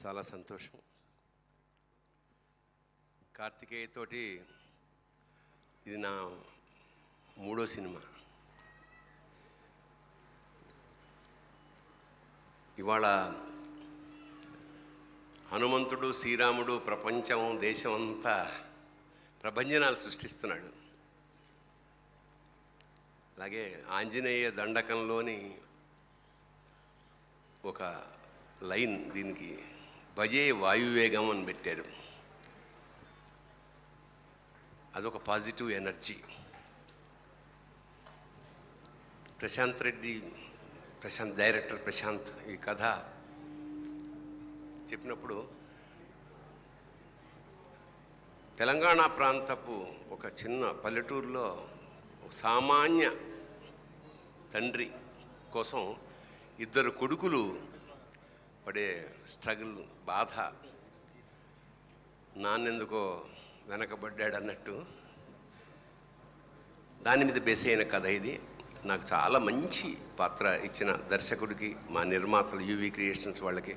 చాలా సంతోషం. కార్తికేయ తోటి ఇది నా 3వ సినిమా. ఇవాళ హనుమంతుడు, శ్రీరాముడు ప్రపంచం, దేశం అంతా ప్రభంజనాలు సృష్టిస్తున్నాడు. అలాగే ఆంజనేయ దండకంలోని ఒక లైన్ దీనికి భజే వాయువేగం అని పెట్టారు. అదొక పాజిటివ్ ఎనర్జీ. డైరెక్టర్ ప్రశాంత్ ఈ కథ చెప్పినప్పుడు తెలంగాణ ప్రాంతపు ఒక చిన్న పల్లెటూరులో ఒక సామాన్య తండ్రి కోసం 2 కొడుకులు పడే స్ట్రగుల్, బాధ, నాన్నెందుకో వెనకబడ్డాడు అన్నట్టు దాని మీద బేస్ అయిన కథ ఇది. నాకు చాలా మంచి పాత్ర ఇచ్చిన దర్శకుడికి, మా నిర్మాతలు యూవీ క్రియేషన్స్ వాళ్ళకి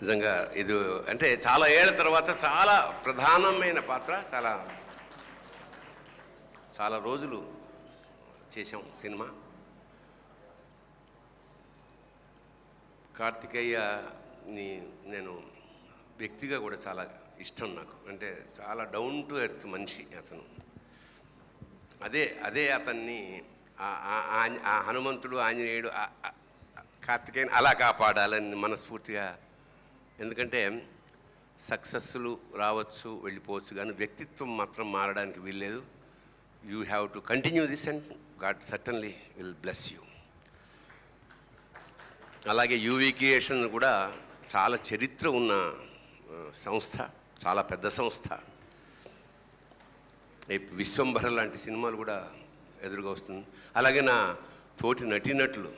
నిజంగా ఇది అంటే చాలా ఏళ్ల తర్వాత చాలా ప్రధానమైన పాత్ర. చాలా రోజులు చేశాం సినిమా. కార్తికేయని నేను వ్యక్తిగా కూడా చాలా ఇష్టం నాకు. అంటే చాలా డౌన్ టు ఎర్త్ మనిషి అతను. అదే అతన్ని ఆ హనుమంతుడు, ఆంజనేయుడు, కార్తికేయని అలా కాపాడాలని మనస్ఫూర్తిగా. ఎందుకంటే సక్సెస్లు రావచ్చు, వెళ్ళిపోవచ్చు, కానీ వ్యక్తిత్వం మాత్రం మారడానికి వీల్లేదు. You have to continue this and God certainly will bless you. అలాగే యూవీ క్రియేషన్ కూడా చాలా చరిత్ర ఉన్న సంస్థ, చాలా పెద్ద సంస్థ. విశ్వంభర లాంటి సినిమాలు కూడా ఎదురుగా వస్తుంది. అలాగే నా తోటి నటీనటులు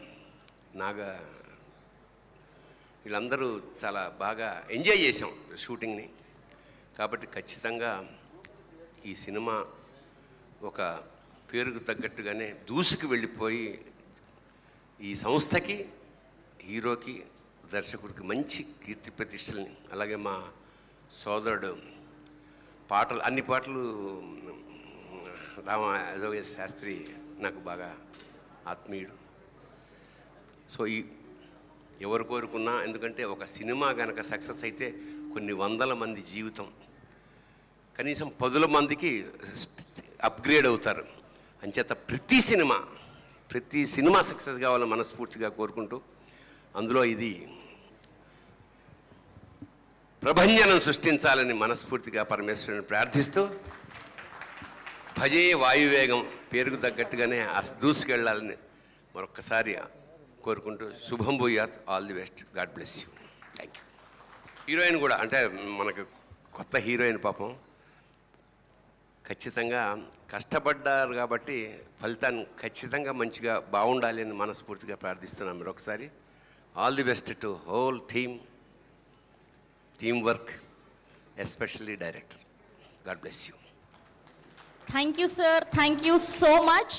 వీళ్ళందరూ చాలా బాగా ఎంజాయ్ చేసాం షూటింగ్ని. కాబట్టి ఖచ్చితంగా ఈ సినిమా ఒక పేరుకు తగ్గట్టుగానే దూసుకు వెళ్ళిపోయి ఈ సంస్థకి, హీరోకి, దర్శకుడికి మంచి కీర్తి ప్రతిష్టల్ని, అలాగే మా సోదరుడు అన్ని పాటలు రామజోగ శాస్త్రి నాకు బాగా ఆత్మీయుడు. సో ఎవరు కోరుకున్నా, ఎందుకంటే ఒక సినిమా కనుక సక్సెస్ అయితే కొన్ని వందల మంది జీవితం, కనీసం 10 మందికి అప్గ్రేడ్ అవుతారు. అంచేత ప్రతి సినిమా సక్సెస్ కావాలని మనస్ఫూర్తిగా కోరుకుంటూ, అందులో ఇది ప్రభంజనం సృష్టించాలని మనస్ఫూర్తిగా పరమేశ్వరుని ప్రార్థిస్తూ, భజే వాయువేగం పేరుకు తగ్గట్టుగానే దూసుకెళ్ళాలని మరొక్కసారి కోరుకుంటూ, శుభం భూయాత్, all the best, God bless you. Thank you. Heroine కూడా అంటే మనకు కొత్త హీరోయిన్ పాపం ఖచ్చితంగా కష్టపడ్డారు కాబట్టి ఫలితాన్ని ఖచ్చితంగా మంచిగా బాగుండాలి అని మనస్ఫూర్తిగా ప్రార్థిస్తున్నాం. మరొకసారి all the best to whole team work, especially director. God bless you. Thank you, sir. Thank you so much.